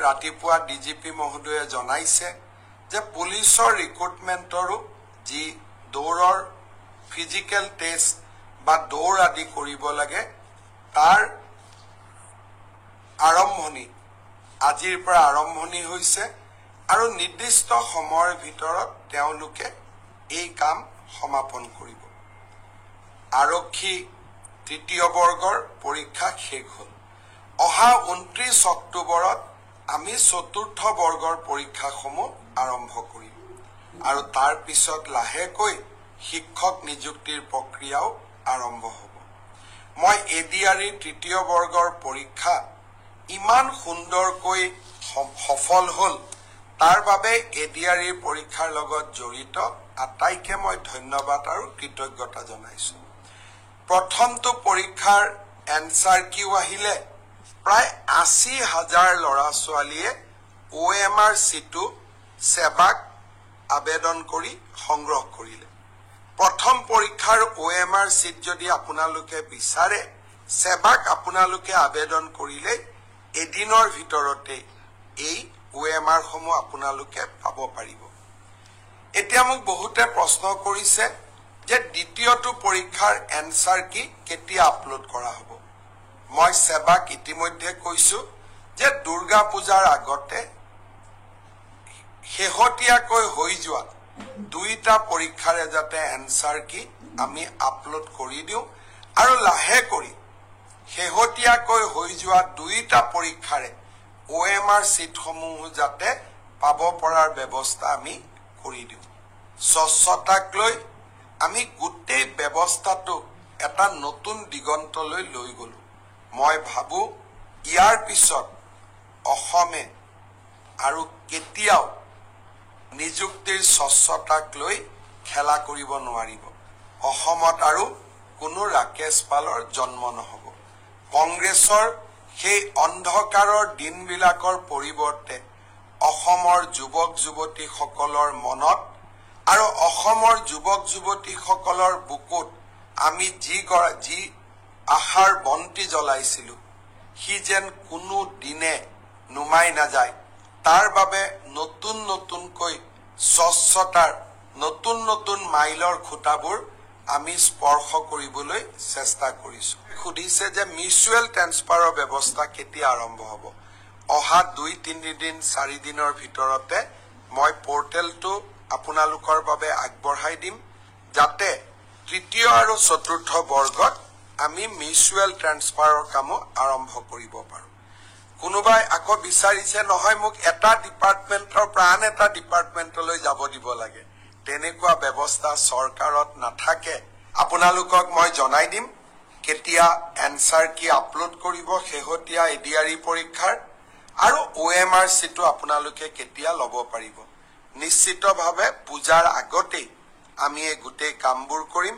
ৰাতিপুৱা ডিজিপি মহোদয়ে জনাইছে যে পুলিচৰ ৰিক্ৰুটমেণ্টৰো যি দৌৰৰ ফিজিকেল টেষ্ট বা দৌৰ আদি কৰিব লাগে তাৰ আৰম্ভণি আজিৰ পৰা আৰম্ভণি হৈছে আৰু নিৰ্দিষ্ট সময়ৰ ভিতৰত তেওঁলোকে এই কাম সমাপন কৰিব আৰক্ষী তৃতীয় বৰ্গৰ পৰীক্ষা শেষ হ'ল অহা 29 অক্টোবৰত আমি চতুৰ্থ বৰ্গৰ পৰীক্ষাসমূহ আৰম্ভ কৰিম আৰু তাৰ পিছত লাহেকৈ শিক্ষক নিযুক্তিৰ প্ৰক্ৰিয়াও আৰম্ভ হ'ব মই এডিআৰই তৃতীয় বৰ্গৰ পৰীক্ষা ইমান সুন্দৰকৈ সফল হ'ল তাৰ বাবে এডিআৰই পৰীক্ষাৰ লগত জড়িত আটাইকে মই ধন্যবাদ আৰু কৃতজ্ঞতা জনাইছো প্ৰথমটো পৰীক্ষাৰ এনসাৰ কিউ আহিলে প্ৰায় ৮০,০০০ ল'ৰা ছোৱালীয়ে OMR সিটু সেৱাক আবেদন কৰি সংগ্ৰহ কৰিলে প্ৰথম পৰীক্ষাৰ OMR সিট যদি আপোনালোকে বিচাৰে সেৱাক আপোনালোকে আবেদন কৰিলে এদিনৰ ভিতৰতে এই OMR সমূহ আপোনালোকে পাব পাৰিব এতিয়া মোক বহুতে প্ৰশ্ন কৰিছে যে দ্বিতীয়টো পৰীক্ষাৰ এনসাৰ কি কেতিয়া আপলোড কৰা হ'ব মই সেৱাক ইতিমধ্যে কৈছো যে দুৰ্গা পূজাৰ আগতে শেহতীয়াকৈ হৈ যোৱা দুইটা পৰীক্ষাৰে যাতে এনসাৰ কি আমি আপলোড কৰি দিও আৰু লাহে কৰি শেহতীয়াকৈ হৈ যোৱা দুইটা পৰীক্ষাৰে OMR সিটসমূহ যাতে পাব পৰাৰ ব্যৱস্থা আমি কৰি দিও স্বচ্ছতাক লৈ আমি গোটেই ব্যৱস্থাটো এটা নতুন দিগন্তলৈ লৈ গলো মই ভাবো ইয়াৰ পিছত অসমে আৰু কেতিয়াও নিযুক্তিৰ স্বচ্ছতাক লৈ খেলা কৰিব নোৱাৰিব অসমত আৰু কোনো ৰাকেশ পালৰ জন্ম নহব কংগ্ৰেছৰ সেই অন্ধকাৰৰ দিনবিলাকৰ পৰিৱৰ্তে অসমৰ যুৱক যুৱতীসকলৰ মনত আৰু অসমৰ যুৱক যুৱতীসকলৰ বুকুত আমি যি আশাৰ বন্তি জ্বলাইছিলো হি যেন কোনো দিনে নুমাই নাযায় তাৰ বাবে নতুন নতুনকৈ স্বচ্ছতাৰ নতুন নতুন মাইলৰ খুঁটাবোৰ আমি স্পৰ্শ কৰিবলৈ চেষ্টা কৰিছো খুদিছে যে মিউচুৱেল ট্ৰান্সফাৰৰ ব্যৱস্থা কেতিয়া আৰম্ভ হ'ব অহা 2-3 দিন 4 দিনৰ ভিতৰতে মই পোৰ্টেলটো আপোনালোকৰ বাবে আগবঢ়াই দিম যাতে তৃতীয় আৰু চতুৰ্থ বৰ্গত আমি মিউচুৱেল ট্ৰান্সফাৰৰ কাম আৰম্ভ কৰিব পাৰো কোনোবাই আকৌ বিচাৰিছে নহয় মোক এটা ডিপাৰ্টমেন্টৰ প্ৰাণ এটা ডিপাৰ্টমেন্টলৈ যাব দিব লাগে তেনেকুৱা ব্যৱস্থা চৰকাৰত নাথাকে আপোনালোকক মই জনাই দিম কেতিয়া এনসাৰ কি আপলোড কৰিব শেহতীয়া এডিআৰই পৰীক্ষাৰ আৰু OMR সিটু আপোনালোকে কেতিয়া ল'ব পাৰিব নিশ্চিতভাৱে পূজাৰ আগতেই আমি এই গোটেই কামবোৰ কৰিম